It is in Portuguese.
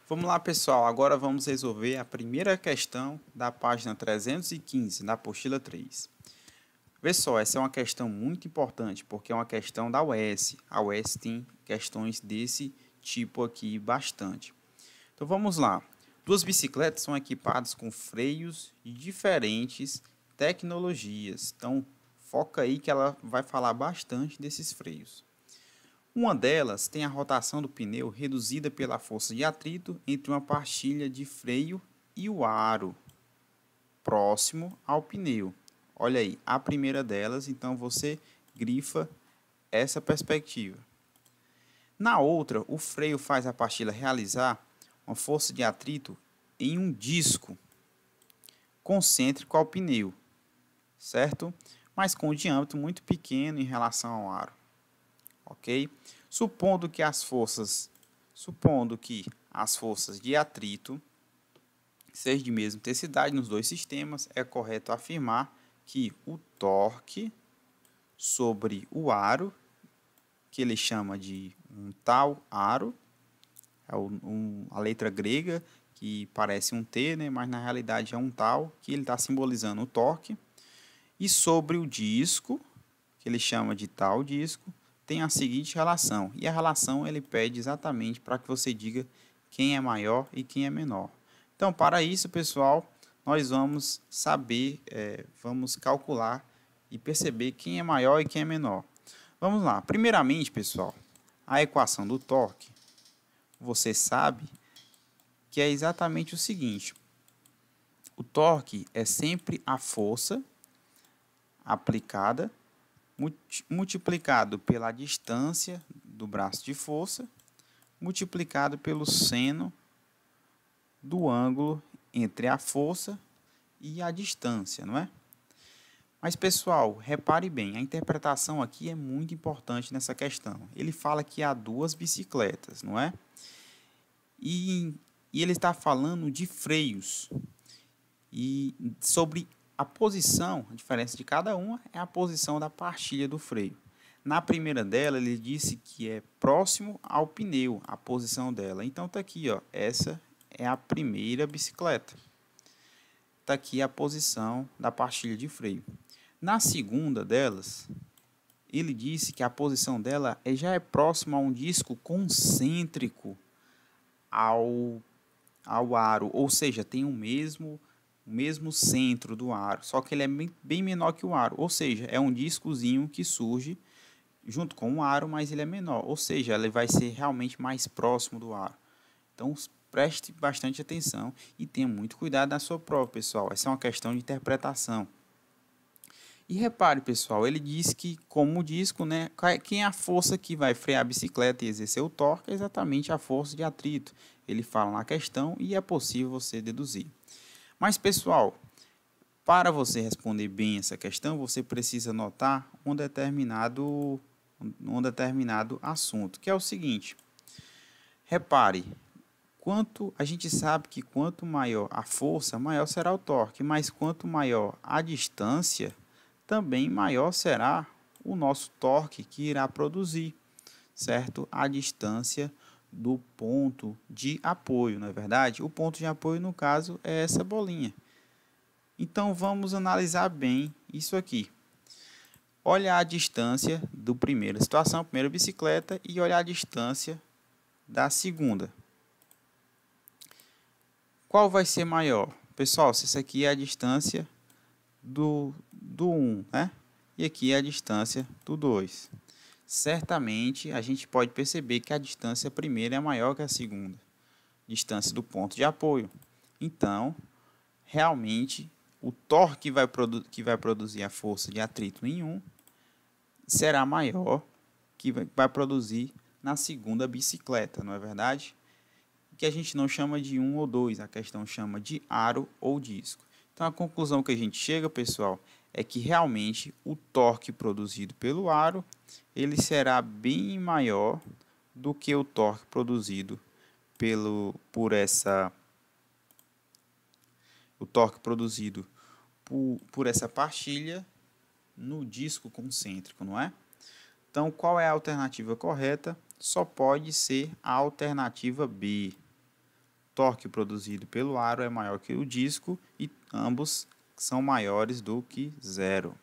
Vamos lá, pessoal. Agora vamos resolver a primeira questão da página 315, da apostila 3. Vê só, essa é uma questão muito importante, porque é uma questão da UES. A UES tem questões desse tipo aqui bastante. Então vamos lá. Duas bicicletas são equipadas com freios de diferentes tecnologias. Então foca aí que ela vai falar bastante desses freios. Uma delas tem a rotação do pneu reduzida pela força de atrito entre uma pastilha de freio e o aro próximo ao pneu. Olha aí, a primeira delas, então você grifa essa perspectiva. Na outra, o freio faz a pastilha realizar uma força de atrito em um disco concêntrico ao pneu, certo? Mas com um diâmetro muito pequeno em relação ao aro. Ok? Supondo que as forças de atrito sejam de mesma intensidade nos dois sistemas, é correto afirmar que o torque sobre o aro, que ele chama de um tal aro, é a letra grega que parece um T, né, mas na realidade é um tal, que ele está simbolizando o torque, e sobre o disco, que ele chama de tal disco, tem a seguinte relação, e a relação ele pede exatamente para que você diga quem é maior e quem é menor. Então, para isso, pessoal, nós vamos saber, vamos calcular e perceber quem é maior e quem é menor. Vamos lá. Primeiramente, pessoal, a equação do torque, você sabe que é exatamente o seguinte. O torque é sempre a força aplicada multiplicado pela distância do braço de força, multiplicado pelo seno do ângulo entre a força e a distância, não é? Mas, pessoal, repare bem, a interpretação aqui é muito importante nessa questão. Ele fala que há duas bicicletas, não é? E ele está falando de freios. E sobre a posição, a diferença de cada uma é a posição da pastilha do freio. Na primeira dela, ele disse que é próximo ao pneu, a posição dela. Então, está aqui, ó, essa é a primeira bicicleta. Está aqui a posição da pastilha de freio. Na segunda delas, ele disse que a posição dela já é próxima a um disco concêntrico ao aro, ou seja, tem o mesmo centro do aro, só que ele é bem menor que o aro, ou seja, é um discozinho que surge junto com o aro, mas ele é menor, ou seja, ele vai ser realmente mais próximo do aro. Então, preste bastante atenção e tenha muito cuidado na sua prova, pessoal. Essa é uma questão de interpretação. E repare, pessoal, ele diz que, como o disco, né, quem é a força que vai frear a bicicleta e exercer o torque é exatamente a força de atrito. Ele fala na questão e é possível você deduzir. Mas, pessoal, para você responder bem essa questão, você precisa notar um determinado assunto, que é o seguinte. Repare, a gente sabe que quanto maior a força, maior será o torque, mas quanto maior a distância, também maior será o nosso torque que irá produzir, certo? A distância do ponto de apoio, não é verdade? O ponto de apoio, no caso, é essa bolinha. Então, vamos analisar bem isso aqui. Olha a distância da primeira situação, primeira bicicleta, e olha a distância da segunda. Qual vai ser maior? Pessoal, se isso aqui é a distância do 1, né? E aqui é a distância do 2. Certamente, a gente pode perceber que a distância primeira é maior que a segunda. Distância do ponto de apoio. Então, realmente, o torque que vai produzir a força de atrito em 1 será maior que vai produzir na segunda bicicleta, não é verdade? Que a gente não chama de 1 ou 2, a questão chama de aro ou disco. Então, a conclusão que a gente chega, pessoal, é que realmente o torque produzido pelo aro ele será bem maior do que o torque produzido por essa pastilha no disco concêntrico, não é? Então, qual é a alternativa correta? Só pode ser a alternativa B. torque produzido pelo aro é maior que o disco e ambos são maiores do que zero.